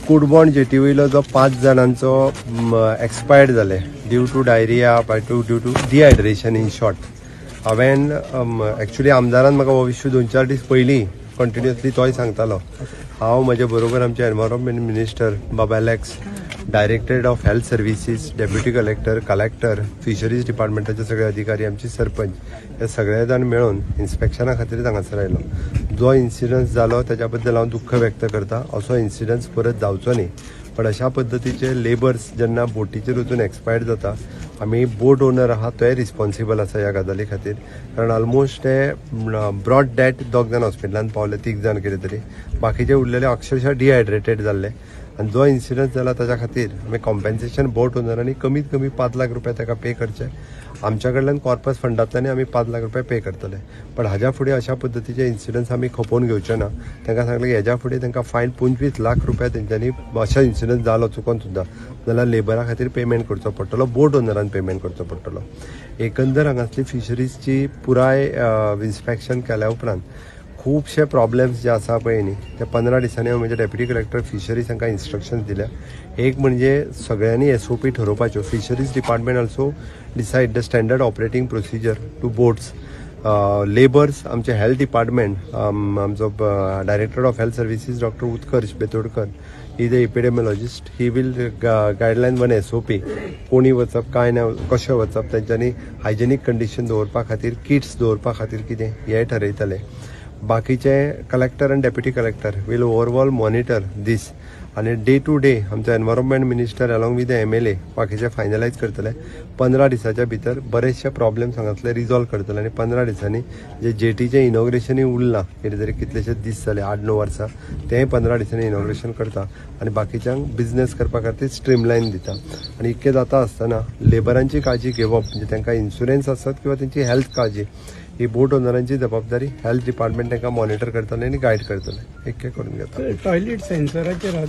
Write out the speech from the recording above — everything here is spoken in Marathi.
कुडबॉन्ड जेटी वयलो जो 5 जाणांचो एक्सपायर्ड जाले due to diarrhoea due to dehydration in short. हांवें एक्चुअली आमदारान म्हाका हो इश्यू 2-4 दीस पयलीं कंटिन्युअसली तोय सांगतालो. हांव म्हजे बरोबर आमचे environment minister Baba Alex, directorate of health services, deputy collector, fisheries डिपार्टमेंटाचे सगळे अधिकारी, आमचे सरपंच हे सगळे जाण मेळून इन्स्पेक्शना खातीर हांगासर आयलो. जो इन्सिडन्स जालो त्याच्या बद्दल हांव दुख्ख व्यक्त करता. असो इन्सिडन्स परत जावचो न्ही. पण अशा पद्दतीचे लेबर्स जेन्ना बोटीचेर वचून एक्सपायर्ड जाता, आमी बोट ओनर आहा तोय रिस्पॉन्सिबल आसा ह्या गजाली खातीर. कारण ऑलमोस्ट ते ब्रॉड डॅट 2 जाण हॉस्पिटलांत पावले, 3 जाण कितें तरी, बाकीचे उरलेले अक्षरशः डिहायड्रेटेड जाल्ले. आनी जो इन्सिडन्स जाला ताच्या खातीर आमी कॉम्पेन्सेशन बोट ओनरांनी कमीत कमी 5 लाख रुपया ताका पे करचे. आमच्या कडल्यान कॉर्पस फंडांतल्यान आमी 5 लाख रुपया पे करतले. पण हाज्या फुडें अशा पद्दतीचे इन्सिडन्स आमी खपोवन घेवचे ना. तांकां सांगलें हेज्या फुडें तांकां फायन 25 लाख रुपया तेंच्यांनी अशा इन्सिडन्स जालो चुकोन सुद्दां जाल्यार लेबरा खातीर पेमेंट करचो पडटलो, बोट ओनरान पेमेंट करचो पडटलो. एकंदर हांगासली फिशरीजची पुराय इन्स्पेक्शन केल्या उपरांत खूबशे प्रॉब्लेम्स जे आसा पळय न्ही, ते 15 दिसांनी हांव म्हणजे डेप्युटी कलेक्टर फिशरीज हांकां इन्स्ट्रक्शन्स दिल्या. एक म्हणजे सगळ्यांनी SOP ठरोवपाच्यो. Fisheries department also decide the standard operating procedure to boats. Labours, आमचे हेल्थ डिपार्टमेंट, आमचो director of health services doctor Utkarsh Betodkar, he the epidemiologist, he will guideline 1 SOP. कोणी वचप काय ना, कशें वचप, तेंच्यांनी हायजेनीक कंडिशन दवरपा खातीर, किट्स दवरपा खातीर कितें हें ठरयतले. बाकीचे कलेक्टर आनी deputy collector will overall monitor दीस. आनी डे टू डे आमचो environment minister along with MLA बाकीचे फायनलायज करतले. 15 दिसाच्या भितर बरेचशे प्रॉब्लेम्स हांगासले रिजॉल्व करतले. आनी 15 दिसांनी जे जेटीचे इनॉग्रेशनूय उरलां, कितें तरी कितलेशेच दीस जाले, 8-9 वर्सां, तेंय 15 दिसांनी इनॉग्रेशन करता आनी बाकीच्यांक बिझनेस करपा खातीर स्ट्रीमलायन दिता. आनी इतकें जाता आसतना लेबरांची काळजी घेवप, म्हणजे तांकां इन्शुरन्स आसत किंवा तेंची हेल्थ काळजी, ही बोट ओनरांची जबाबदारी. हेल्थ डिपार्टमेंट तांकां मॉनिटर करतले आनी गायड करतले. इतकें करून घेता. टॉयलेट सेन्सराचेर